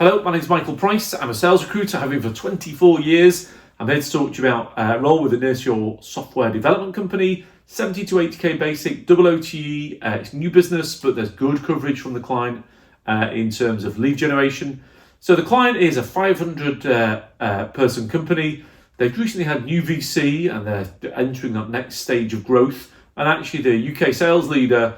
Hello, my name is Michael Price. I'm a sales recruiter. I've been for 24 years. I'm here to talk to you about a role with the Nearshore software development company. 70 to 80k basic, double OTE. It's new business, but there's good coverage from the client in terms of lead generation. So the client is a 500 person company. They've recently had new VC and they're entering that next stage of growth. And actually the UK sales leader,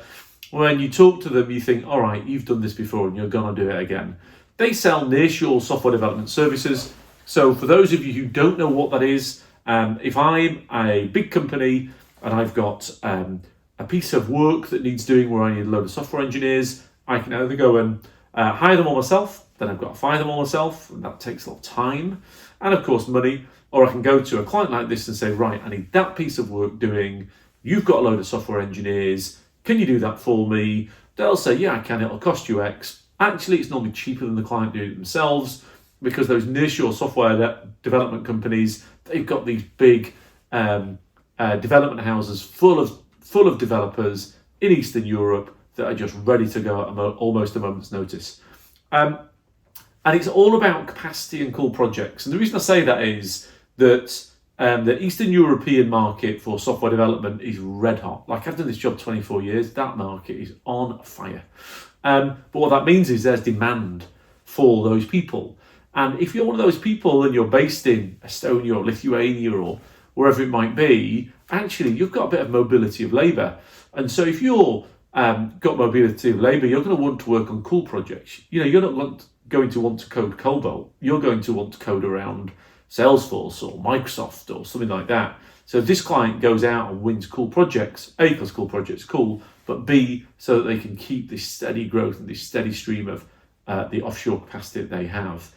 when you talk to them, you think, all right, you've done this before and you're going to do it again. They sell Nearshore software development services. So for those of you who don't know what that is, if I'm a big company and I've got a piece of work that needs doing where I need a load of software engineers, I can either go and hire them all myself, then I've got to fire them all myself, and that takes a lot of time and of course money, or I can go to a client like this and say, right, I need that piece of work doing, you've got a load of software engineers, can you do that for me? They'll say, yeah, I can, it'll cost you X. Actually, it's normally cheaper than the client doing it themselves, because those nearshore software development companies, they've got these big development houses full of developers in Eastern Europe that are just ready to go at almost a moment's notice. And it's all about capacity and cool projects. And the reason I say that is that the Eastern European market for software development is red hot. Like, I've done this job 24 years, that market is on fire. But what that means is there's demand for those people. And if you're one of those people and you're based in Estonia or Lithuania or wherever it might be, actually you've got a bit of mobility of labour. And so if you're got mobility of labour, you're going to want to work on cool projects. You know, you're not going to want to code Cobol. You're going to want to code around Salesforce or Microsoft or something like that. So if this client goes out and wins cool projects, A, because cool projects cool, but B, so that they can keep this steady growth and this steady stream of the offshore capacity that they have.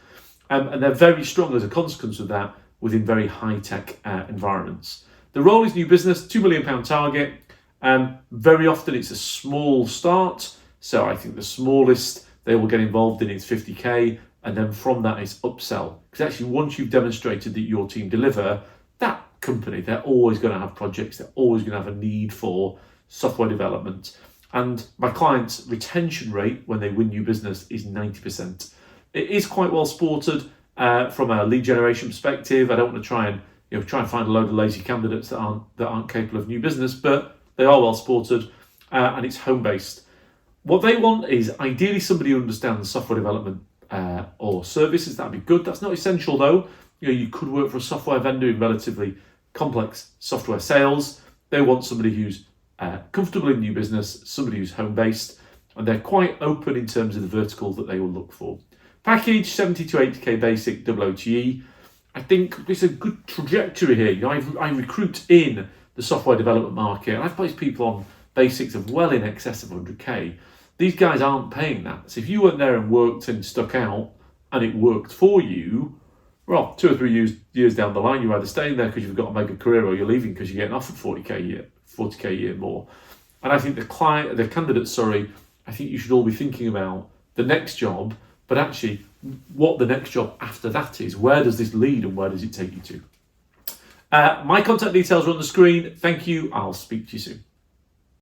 And they're very strong as a consequence of that within very high-tech environments. The role is new business, £2 million target. Very often it's a small start. So I think the smallest they will get involved in is 50k. And then from that it's upsell. Because actually once you've demonstrated that your team deliver, that company, they're always going to have projects. They're always going to have a need for software development. And my client's retention rate when they win new business is 90%. It is quite well supported from a lead generation perspective. I don't want to try and find a load of lazy candidates that aren't capable of new business, but they are well supported and it's home based. What they want is ideally somebody who understands software development or services. That'd be good. That's not essential though. You could work for a software vendor in relatively complex software sales. They want somebody who's comfortable in new business, somebody who's home based, and they're quite open in terms of the vertical that they will look for. Package 70 to 80k basic, double OTE. I think there's a good trajectory here. I recruit in the software development market, and I've placed people on basics of well in excess of 100k. These guys aren't paying that. So if you went there and worked and stuck out, and it worked for you, well, 2 or 3 years down the line, you're either staying there because you've got a mega career, or you're leaving because you're getting offered 40k a year more. And I think the candidates, I think you should all be thinking about the next job, but actually what the next job after that is. Where does this lead and where does it take you to? My contact details are on the screen. Thank you. I'll speak to you soon.